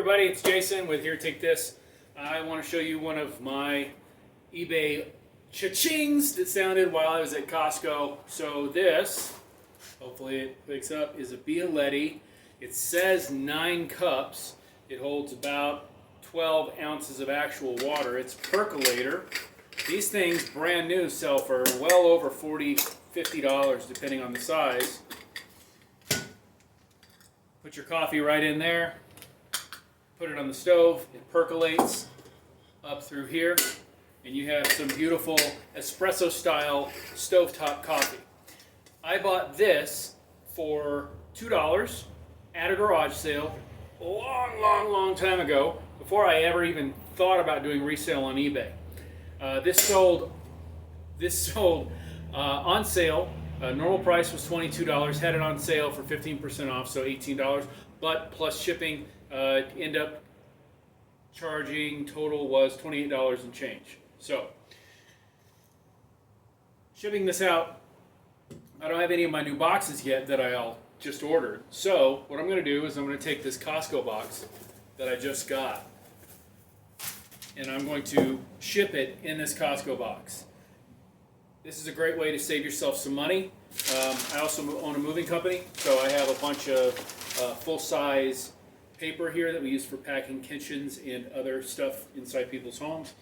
everybody, it's Jason with Here Take This. I want to show you one of my eBay cha-chings that sounded while I was at Costco. So this, hopefully it picks up, is a Bialetti. It says 9 cups. It holds about 12 ounces of actual water. It's percolator. These things, brand new, sell for well over $40, $50 depending on the size. Put your coffee right in there. Put it on the stove, it percolates up through here, and you have some beautiful espresso style stovetop coffee. I bought this for $2 at a garage sale a long time ago, before I ever even thought about doing resale on eBay. This sold on sale. Normal price was $22, had it on sale for 15% off, so $18, but plus shipping, end up charging, total was $28 and change. So, shipping this out, I don't have any of my new boxes yet that I just ordered. So, what I'm going to do is I'm going to take this Costco box that I just got, and I'm going to ship it in this Costco box. This is a great way to save yourself some money. I also own a moving company, so I have a bunch of full-size paper here that we use for packing kitchens and other stuff inside people's homes.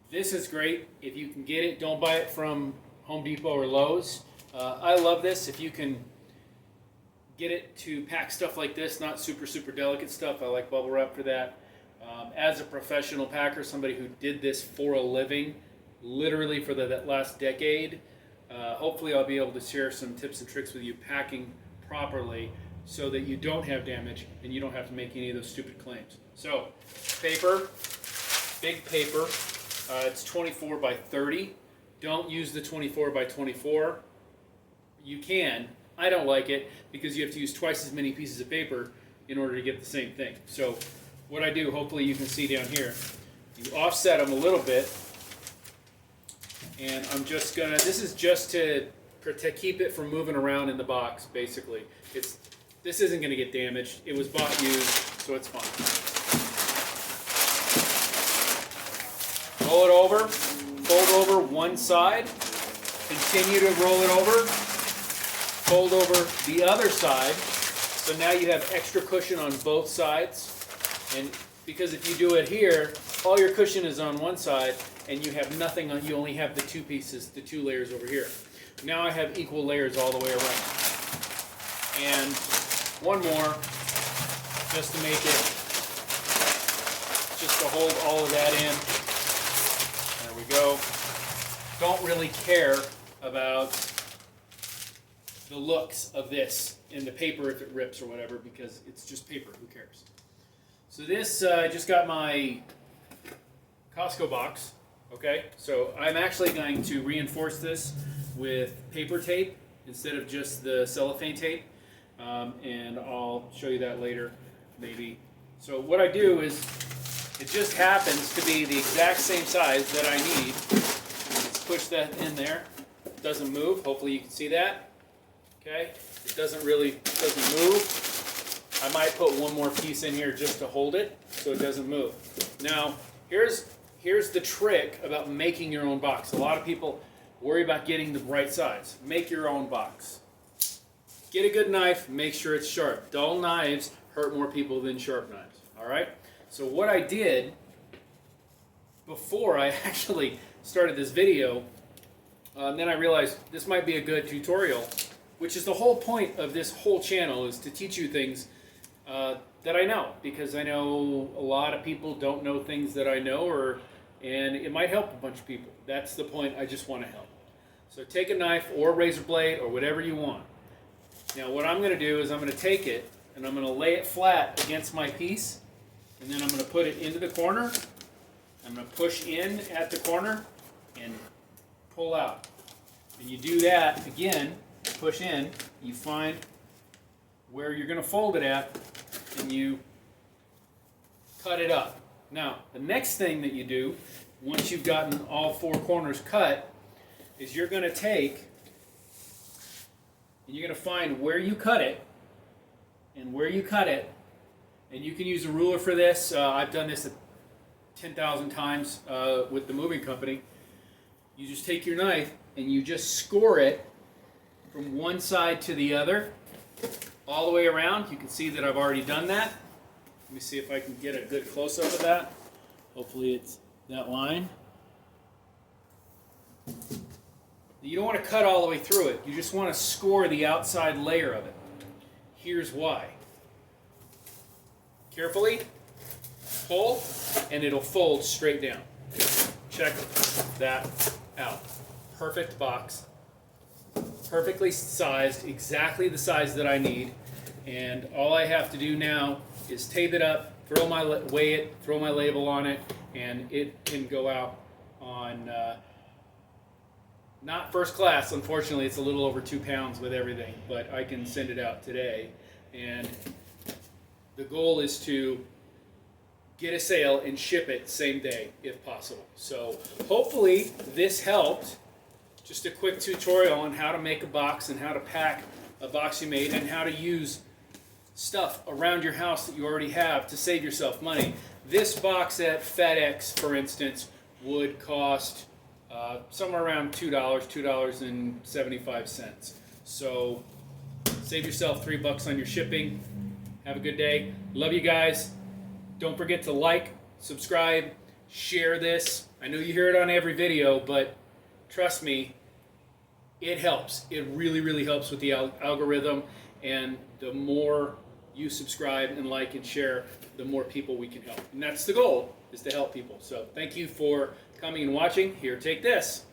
This is great if you can get it. Don't buy it from Home Depot or Lowe's. I love this. If you can get it to pack stuff like this, not super delicate stuff. I like bubble wrap for that. As a professional packer, somebody who did this for a living, literally for that last decade, hopefully I'll be able to share some tips and tricks with you packing properly so that you don't have damage and you don't have to make any of those stupid claims. So, paper, big paper, it's 24 by 30. Don't use the 24 by 24. You can. I don't like it because you have to use twice as many pieces of paper in order to get the same thing. So, what I do, hopefully you can see down here, you offset them a little bit. And I'm just gonna, this is just to keep it from moving around in the box, basically. This isn't gonna get damaged. It was bought used, so it's fine. Roll it over, fold over one side, continue to roll it over, fold over the other side, so now you have extra cushion on both sides. And because if you do it here, all your cushion is on one side, and you have nothing on, you only have the two pieces, the two layers over here. Now I have equal layers all the way around. And one more, just to make it, just to hold all of that in. There we go. Don't really care about the looks of this in the paper if it rips or whatever, because it's just paper, who cares? So this, I just got my Costco box. Okay, so I'm actually going to reinforce this with paper tape instead of just the cellophane tape, and I'll show you that later, maybe. So what I do is, it just happens to be the exact same size that I need. Let's push that in there. It doesn't move. Hopefully you can see that. Okay, it doesn't move. I might put one more piece in here just to hold it so it doesn't move. Now, Here's the trick about making your own box. A lot of people worry about getting the right size. Make your own box. Get a good knife, make sure it's sharp. Dull knives hurt more people than sharp knives. Alright? So what I did before I actually started this video, then I realized this might be a good tutorial, which is the whole point of this whole channel, is to teach you things that I know, because I know a lot of people don't know things that I know, and it might help a bunch of people. That's the point. I just want to help. So take a knife or a razor blade or whatever you want. Now what I'm going to do is I'm going to take it and I'm going to lay it flat against my piece, and then I'm going to put it into the corner. I'm going to push in at the corner and pull out. And you do that again, push in, you find where you're going to fold it at, and you cut it up. Now, the next thing that you do, once you've gotten all 4 corners cut, is you're going to take, and you're going to find where you cut it, and where you cut it, And you can use a ruler for this. I've done this 10,000 times with the moving company. You just take your knife and you just score it from one side to the other, all the way around. You can see that I've already done that. Let me see if I can get a good close-up of that. Hopefully it's that line. You don't want to cut all the way through it. You just want to score the outside layer of it. Here's why. Carefully pull, and it'll fold straight down. Check that out. Perfect box. Perfectly sized, exactly the size that I need. And all I have to do now is tape it up, weigh it, throw my label on it, and it can go out on not first class. Unfortunately, it's a little over 2 pounds with everything, but I can send it out today. And the goal is to get a sale and ship it same day if possible. So hopefully this helped. Just a quick tutorial on how to make a box and how to pack a box you made and how to use stuff around your house that you already have to save yourself money. This box at FedEx, for instance, would cost somewhere around $2, $2.75. So save yourself $3 on your shipping. Have a good day. Love you guys. Don't forget to like, subscribe, share this. I know you hear it on every video, but trust me, it helps. It really, really helps with the algorithm. And the more you subscribe and like and share, the more people we can help. And that's the goal, is to help people. So thank you for coming and watching. Here, take this.